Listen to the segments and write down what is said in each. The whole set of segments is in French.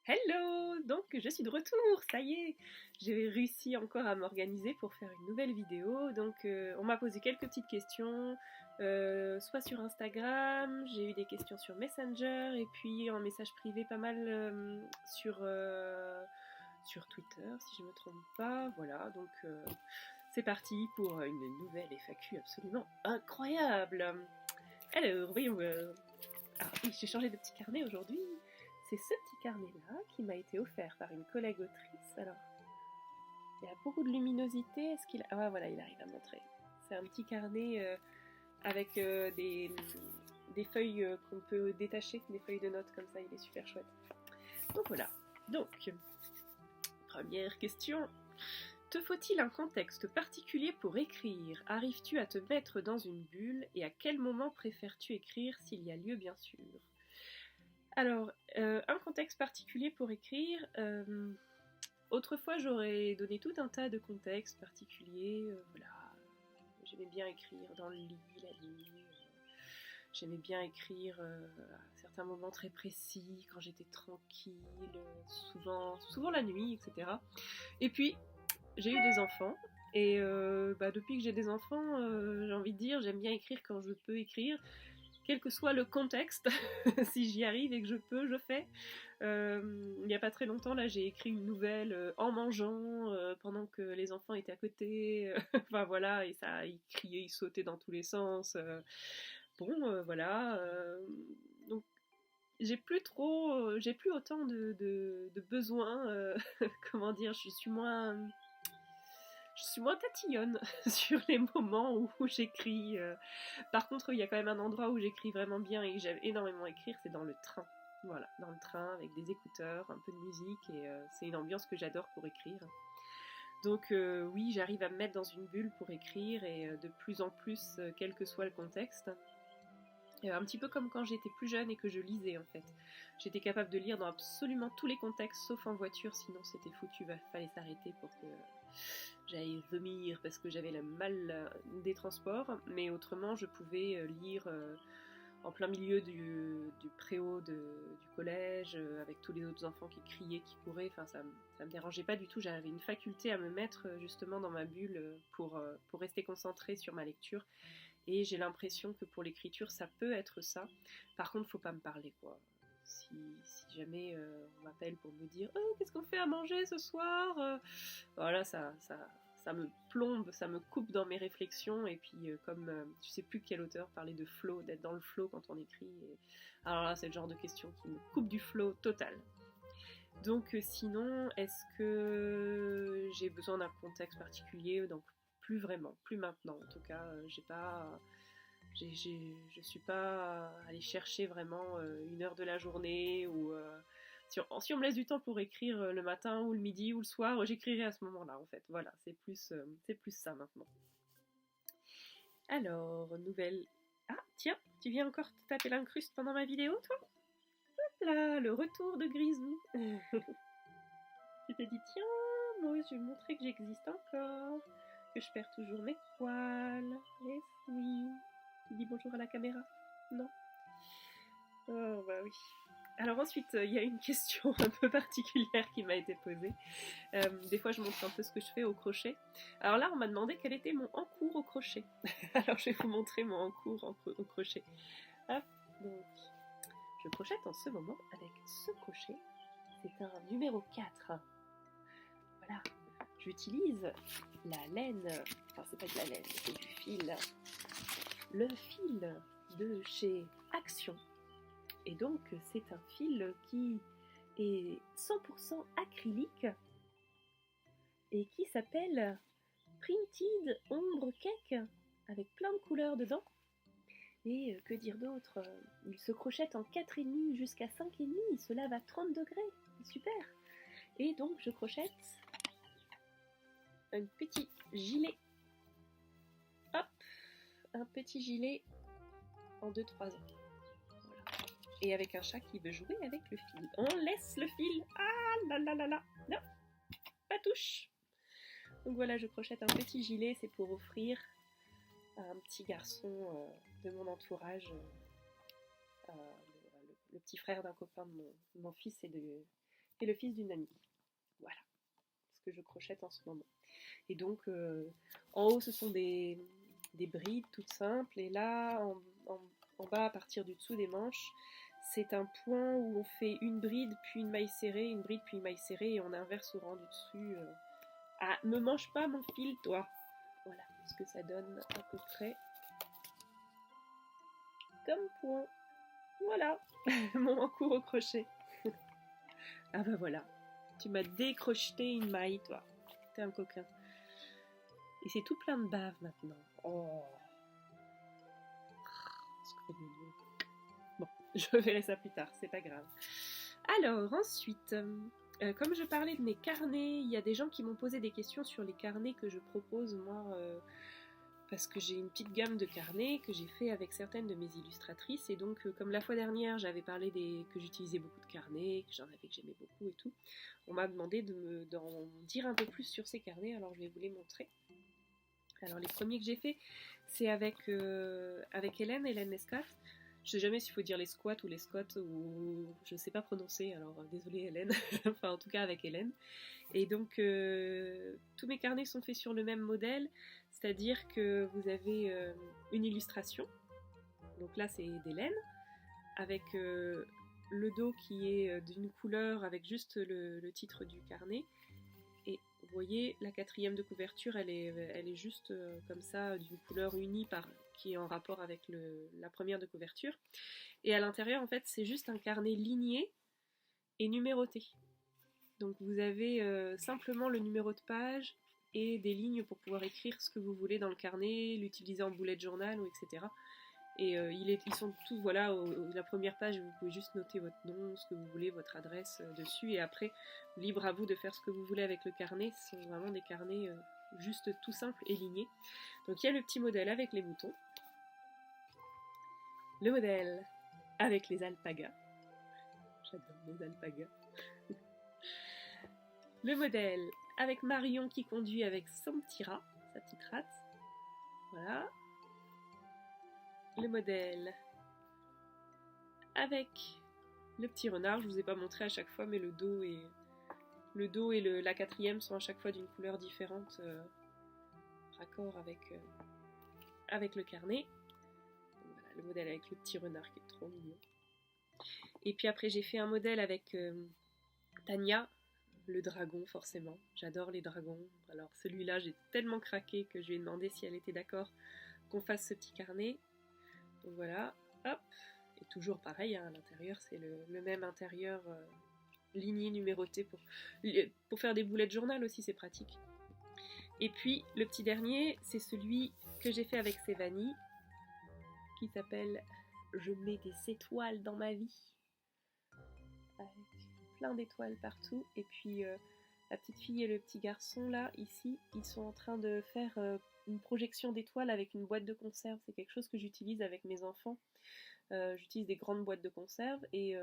Hello! Donc je suis de retour, ça y est! J'ai réussi encore à m'organiser pour faire une nouvelle vidéo. Donc on m'a posé quelques petites questions, soit sur Instagram, j'ai eu des questions sur Messenger et puis en message privé pas mal sur Twitter si je ne me trompe pas. Voilà, donc c'est parti pour une nouvelle FAQ absolument incroyable! Alors, voyons. Ah oui, j'ai changé de petit carnet aujourd'hui. C'est ce petit carnet-là qui m'a été offert par une collègue autrice. Alors, il y a beaucoup de luminosité. Est-ce qu'il... Ah voilà, il arrive à montrer. C'est un petit carnet avec des feuilles qu'on peut détacher, des feuilles de notes comme ça. Il est super chouette. Donc voilà. Donc, première question. Te faut-il un contexte particulier pour écrire? Arrives-tu à te mettre dans une bulle? Et à quel moment préfères-tu écrire s'il y a lieu, bien sûr? Alors, un contexte particulier pour écrire. Autrefois, j'aurais donné tout un tas de contextes particuliers. Voilà, j'aimais bien écrire dans le lit, la nuit. J'aimais bien écrire à certains moments très précis, quand j'étais tranquille, souvent la nuit, etc. Et puis, j'ai eu des enfants. Et depuis que j'ai des enfants, j'ai envie de dire, j'aime bien écrire quand je peux écrire, quel que soit le contexte. Si j'y arrive et que je peux, je fais. Il n'y a pas très longtemps, là, j'ai écrit une nouvelle en mangeant, pendant que les enfants étaient à côté. Enfin voilà, et ça, ils criaient, ils sautaient dans tous les sens. Voilà. Donc j'ai plus autant de besoins. Comment dire, je suis moins tatillonne sur les moments où j'écris. Par contre, il y a quand même un endroit où j'écris vraiment bien et que j'aime énormément écrire, c'est dans le train. Voilà, dans le train avec des écouteurs, un peu de musique et c'est une ambiance que j'adore pour écrire. Donc oui, j'arrive à me mettre dans une bulle pour écrire et de plus en plus, quel que soit le contexte. Un petit peu comme quand j'étais plus jeune et que je lisais en fait. J'étais capable de lire dans absolument tous les contextes sauf en voiture, sinon c'était foutu, fallait s'arrêter pour que j'allais vomir parce que j'avais le mal des transports. Mais autrement, je pouvais lire en plein milieu du préau du collège, avec tous les autres enfants qui criaient, qui couraient. Enfin, ça me dérangeait pas du tout. J'avais une faculté à me mettre justement dans ma bulle pour rester concentrée sur ma lecture. Et j'ai l'impression que pour l'écriture, ça peut être ça. Par contre, faut pas me parler, quoi. Si jamais on m'appelle pour me dire oh, qu'est-ce qu'on fait à manger ce soir, voilà, ça me plombe, ça me coupe dans mes réflexions. Et puis, comme je sais plus quel auteur parlait de flow, d'être dans le flow quand on écrit. Alors là, c'est le genre de question qui me coupe du flow total. Donc, sinon, est-ce que j'ai besoin d'un contexte particulier? Donc, plus vraiment, plus maintenant. En tout cas, je suis pas allée chercher vraiment une heure de la journée ou si on me laisse du temps pour écrire le matin ou le midi ou le soir, j'écrirai à ce moment-là en fait. Voilà, c'est plus ça maintenant. Alors, nouvelle. Ah, tiens, tu viens encore te taper l'incruste pendant ma vidéo, toi? Hop là, le retour de Grisou. Tu t'es dit, tiens, moi je vais montrer que j'existe encore, que je perds toujours mes poils. Et oui. Tu dis bonjour à la caméra? Non? Oh, bah oui. Alors ensuite, il y a une question un peu particulière qui m'a été posée. Des fois, je montre un peu ce que je fais au crochet. Alors là, on m'a demandé quel était mon encours au crochet. Alors, je vais vous montrer mon encours au crochet. Hop, donc, je crochette en ce moment avec ce crochet. C'est un numéro 4. Voilà. J'utilise la laine, enfin, c'est pas de la laine, c'est du fil. Le fil de chez Action. Et donc, c'est un fil qui est 100% acrylique et qui s'appelle Printed Ombre Cake avec plein de couleurs dedans. Et que dire d'autre? Il se crochette en 4,5 jusqu'à 5,5, il se lave à 30 degrés, c'est super. Et donc je crochette un petit gilet. Hop, un petit gilet en 2-3 ans. Voilà. Et avec un chat qui veut jouer avec le fil. On laisse le fil. Ah là là là là. Non, pas touche. Donc voilà, je crochette un petit gilet, c'est pour offrir à un petit garçon de mon entourage, le petit frère d'un copain de mon fils et et le fils d'une amie. Voilà ce que je crochette en ce moment. Et donc, en haut, ce sont des brides toutes simples. Et là, en bas, à partir du dessous des manches, c'est un point où on fait une bride, puis une maille serrée, une bride, puis une maille serrée, et on inverse au rang du dessus. Ah, me mange pas mon fil, toi! Voilà ce que ça donne à peu près comme point. Voilà, mon encours au crochet. Ah bah voilà, tu m'as décrocheté une maille, toi. T'es un coquin. Et c'est tout plein de bave maintenant. Oh, c'est mignon. Bon, je verrai ça plus tard, c'est pas grave. Alors, ensuite, comme je parlais de mes carnets, il y a des gens qui m'ont posé des questions sur les carnets que je propose, moi, parce que j'ai une petite gamme de carnets que j'ai fait avec certaines de mes illustratrices, et donc, comme la fois dernière, j'avais parlé que j'utilisais beaucoup de carnets, que j'en avais, que j'aimais beaucoup et tout, on m'a demandé d'en dire un peu plus sur ces carnets, alors je vais vous les montrer. Alors, les premiers que j'ai fait, c'est avec Hélène Lescat. Je sais jamais s'il faut dire les squats ou les scots, ou je sais pas prononcer, alors désolée Hélène, enfin en tout cas avec Hélène. Et donc tous mes carnets sont faits sur le même modèle, c'est-à-dire que vous avez une illustration, donc là c'est d'Hélène, avec le dos qui est d'une couleur avec juste le titre du carnet. Et vous voyez, la quatrième de couverture, elle est juste comme ça, d'une couleur unie qui est en rapport avec la première de couverture. Et à l'intérieur, en fait, c'est juste un carnet ligné et numéroté. Donc vous avez simplement le numéro de page et des lignes pour pouvoir écrire ce que vous voulez dans le carnet, l'utiliser en bullet journal, ou etc. Et ils sont tous, voilà, la première page, vous pouvez juste noter votre nom, ce que vous voulez, votre adresse dessus, et après, libre à vous de faire ce que vous voulez avec le carnet. Ce sont vraiment des carnets juste tout simples et lignés. Donc il y a le petit modèle avec les boutons, le modèle avec les alpagas, j'adore les alpagas, le modèle avec Marion qui conduit avec son petit rat, sa petite rate, voilà, le modèle avec le petit renard. Je vous ai pas montré à chaque fois, mais le dos et la quatrième sont à chaque fois d'une couleur différente, raccord avec le carnet. Donc voilà, le modèle avec le petit renard qui est trop mignon. Et puis après j'ai fait un modèle avec Tania, le dragon forcément. J'adore les dragons. Alors celui-là j'ai tellement craqué que je lui ai demandé si elle était d'accord qu'on fasse ce petit carnet. Donc voilà, hop. Et toujours pareil, hein, à l'intérieur c'est le même intérieur ligné, numéroté pour faire des boulettes journal aussi, c'est pratique. Et puis le petit dernier, c'est celui que j'ai fait avec Sévanie, qui s'appelle Je mets des étoiles dans ma vie, avec plein d'étoiles partout. Et puis la petite fille et le petit garçon là, ici, ils sont en train de faire une projection d'étoiles avec une boîte de conserve. C'est quelque chose que j'utilise avec mes enfants. J'utilise des grandes boîtes de conserve et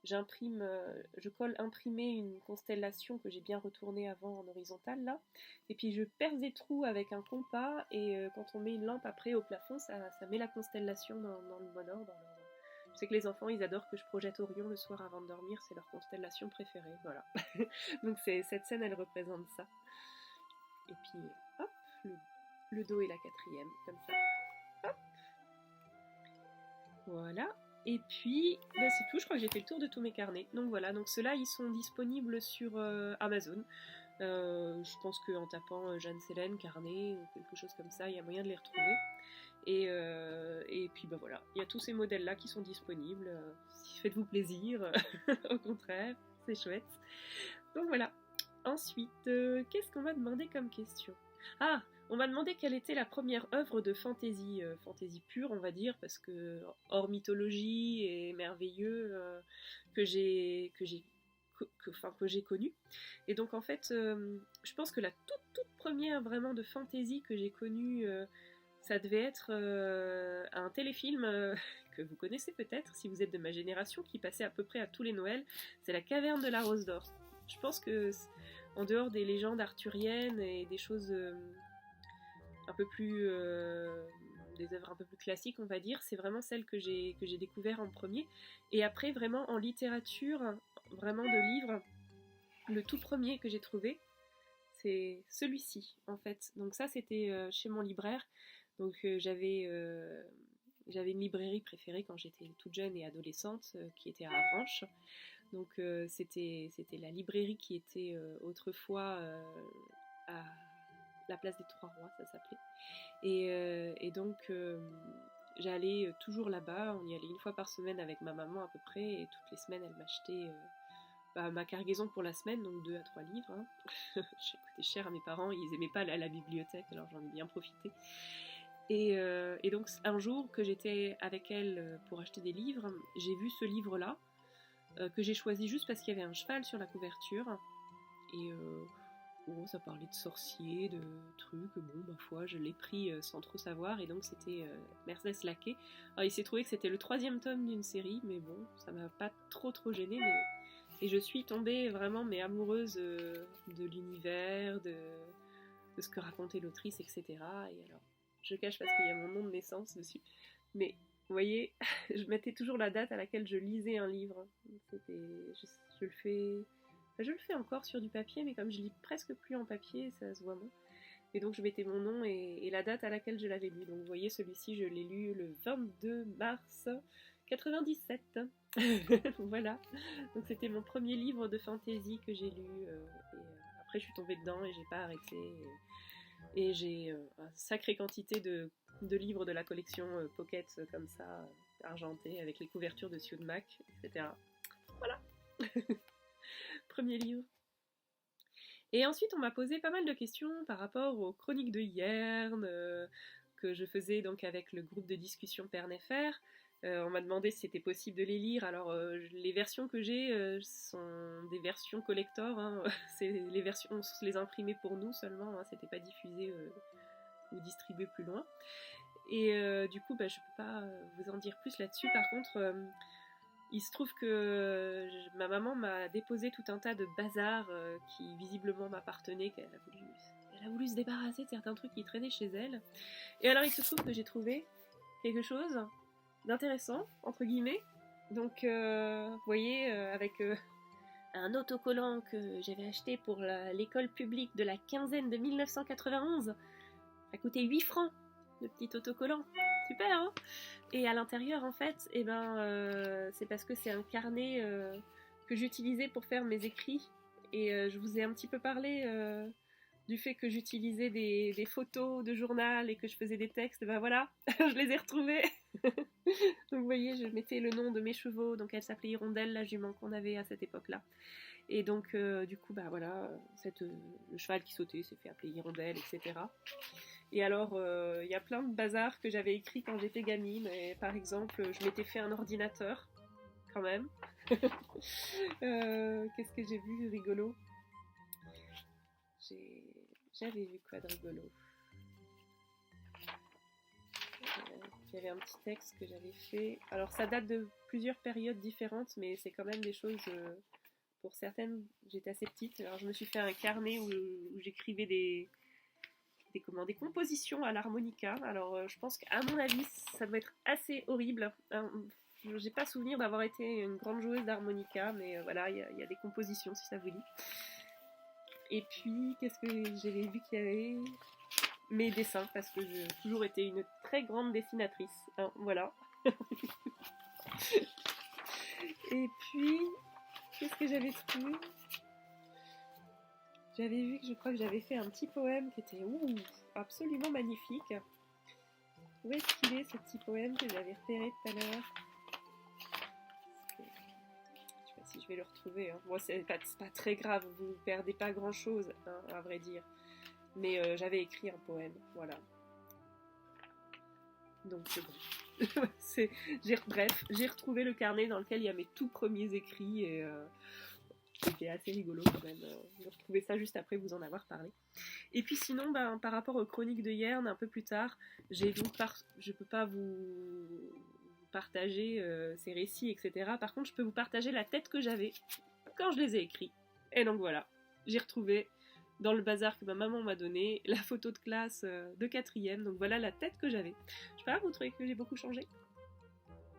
je colle imprimé une constellation que j'ai bien retournée avant en horizontale là, et puis je perce des trous avec un compas, et quand on met une lampe après au plafond, ça met la constellation dans le bon ordre. Alors, je sais que les enfants ils adorent que je projette Orion le soir avant de dormir, c'est leur constellation préférée, voilà. Donc cette scène elle représente ça. Et puis hop, le dos et la quatrième, comme ça. Hop. Voilà. Et puis, ben c'est tout, je crois que j'ai fait le tour de tous mes carnets. Donc voilà, donc ceux-là, ils sont disponibles sur Amazon. Je pense qu'en tapant Jeanne Célène, carnet, ou quelque chose comme ça, il y a moyen de les retrouver. Et puis ben voilà, il y a tous ces modèles-là qui sont disponibles. Faites-vous plaisir, au contraire, c'est chouette. Donc voilà. Ensuite, qu'est-ce qu'on m'a demandé comme question? Ah, on m'a demandé quelle était la première œuvre de fantaisie, fantaisie pure, on va dire, parce que hors mythologie et merveilleux, que j'ai connu. Et donc en fait, je pense que la toute première vraiment de fantaisie que j'ai connue, ça devait être un téléfilm que vous connaissez peut-être si vous êtes de ma génération, qui passait à peu près à tous les Noëls. C'est La Caverne de la Rose d'Or. Je pense que en dehors des légendes arthuriennes et des choses un peu plus des œuvres un peu plus classiques, on va dire, c'est vraiment celle que j'ai découvert en premier. Et après, vraiment en littérature, vraiment de livres, le tout premier que j'ai trouvé, c'est celui-ci en fait. Donc ça c'était chez mon libraire. Donc j'avais une librairie préférée quand j'étais toute jeune et adolescente qui était à Avranches. Donc c'était la librairie qui était autrefois à la place des Trois Rois, ça s'appelait. Et donc j'allais toujours là-bas, on y allait une fois par semaine avec ma maman à peu près, et toutes les semaines elle m'achetait ma cargaison pour la semaine, donc 2 à 3 livres. Hein. J'ai coûté cher à mes parents, ils aimaient pas aller à la bibliothèque, alors j'en ai bien profité. Et donc un jour que j'étais avec elle pour acheter des livres, j'ai vu ce livre-là, que j'ai choisi juste parce qu'il y avait un cheval sur la couverture. Et ça parlait de sorciers, de trucs. Bon, ma foi, je l'ai pris sans trop savoir. Et donc c'était Mercedes Laquais. Alors il s'est trouvé que c'était le 3e tome d'une série, mais bon, ça m'a pas trop gênée. Et je suis tombée vraiment amoureuse de l'univers, de ce que racontait l'autrice, etc. Et alors, je cache parce qu'il y a mon nom de naissance dessus. Mais vous voyez, je mettais toujours la date à laquelle je lisais un livre. Je le fais... Enfin, je le fais encore sur du papier, mais comme je lis presque plus en papier, ça se voit moins. Et donc je mettais mon nom et la date à laquelle je l'avais lu. Donc vous voyez, celui-ci, je l'ai lu le 22 mars 97. Voilà. Donc c'était mon premier livre de fantasy que j'ai lu. Après, je suis tombée dedans et j'ai pas arrêté. Et j'ai une sacrée quantité de livres de la collection Pocket comme ça, argentés, avec les couvertures de Sue Mac, etc. Voilà. Premier livre. Et ensuite, on m'a posé pas mal de questions par rapport aux chroniques de Yerne, que je faisais donc avec le groupe de discussion Pernfr. On m'a demandé si c'était possible de les lire. Alors, les versions que j'ai sont des versions collector. Hein. C'est les versions, on se les imprimait pour nous seulement. Hein. C'était pas diffusé ou distribué plus loin. Et du coup, je peux pas vous en dire plus là-dessus. Par contre, il se trouve que ma maman m'a déposé tout un tas de bazar qui visiblement m'appartenaient, qu'elle a voulu se débarrasser de certains trucs qui traînaient chez elle. Et alors il se trouve que j'ai trouvé quelque chose d'intéressant, entre guillemets. Donc vous voyez, avec un autocollant que j'avais acheté pour l'école publique de la quinzaine de 1991. Ça coûtait 8 francs, le petit autocollant. Super, hein? Et à l'intérieur, en fait, c'est parce que c'est un carnet que j'utilisais pour faire mes écrits. Et je vous ai un petit peu parlé du fait que j'utilisais des photos de journal et que je faisais des textes. Ben voilà, je les ai retrouvés. Donc vous voyez, je mettais le nom de mes chevaux. Donc elle s'appelait Hirondelle, la jument qu'on avait à cette époque-là. Et donc du coup, voilà, le cheval qui sautait s'est fait appeler Hirondelle, etc. Et alors, il y a plein de bazar que j'avais écrit quand j'étais gamine. Et par exemple, je m'étais fait un ordinateur, quand même. Qu'est-ce que j'ai vu rigolo? J'avais vu quoi de rigolo? Il y avait un petit texte que j'avais fait. Alors, ça date de plusieurs périodes différentes, mais c'est quand même des choses... pour certaines, j'étais assez petite. Alors, je me suis fait un carnet où j'écrivais des compositions à l'harmonica. Alors je pense qu'à mon avis ça doit être assez horrible. J'ai pas souvenir d'avoir été une grande joueuse d'harmonica, mais voilà, il y a des compositions si ça vous dit. Et puis qu'est-ce que j'avais vu qu'il y avait? Mes dessins, parce que j'ai toujours été une très grande dessinatrice. Hein, voilà. Et puis qu'est-ce que j'avais trouvé? J'avais vu que je crois que j'avais fait un petit poème qui était absolument magnifique. Où est-ce qu'il est ce petit poème que j'avais repéré tout à l'heure? Je sais pas si je vais le retrouver. Hein. Moi, c'est pas très grave, vous ne perdez pas grand-chose, hein, à vrai dire. Mais j'avais écrit un poème, voilà. Donc c'est bon. Bref, j'ai retrouvé le carnet dans lequel il y a mes tout premiers écrits et... c'était assez rigolo quand même de retrouver ça juste après vous en avoir parlé. Et puis sinon, par rapport aux chroniques de Yerne, un peu plus tard, je peux pas vous partager ces récits, etc. Par contre, je peux vous partager la tête que j'avais quand je les ai écrits. Et donc voilà, j'ai retrouvé dans le bazar que ma maman m'a donné la photo de classe de 4e. Donc voilà la tête que j'avais. Je sais pas, vous trouvez que j'ai beaucoup changé?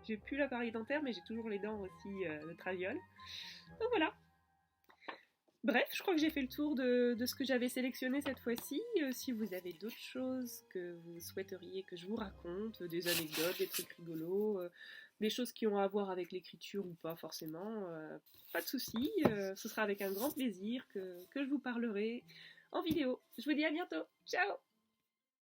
J'ai plus l'appareil dentaire, mais j'ai toujours les dents aussi de traviole. Donc voilà. Bref, je crois que j'ai fait le tour de ce que j'avais sélectionné cette fois-ci. Si vous avez d'autres choses que vous souhaiteriez que je vous raconte, des anecdotes, des trucs rigolos, des choses qui ont à voir avec l'écriture ou pas forcément, pas de souci. Ce sera avec un grand plaisir que je vous parlerai en vidéo. Je vous dis à bientôt. Ciao!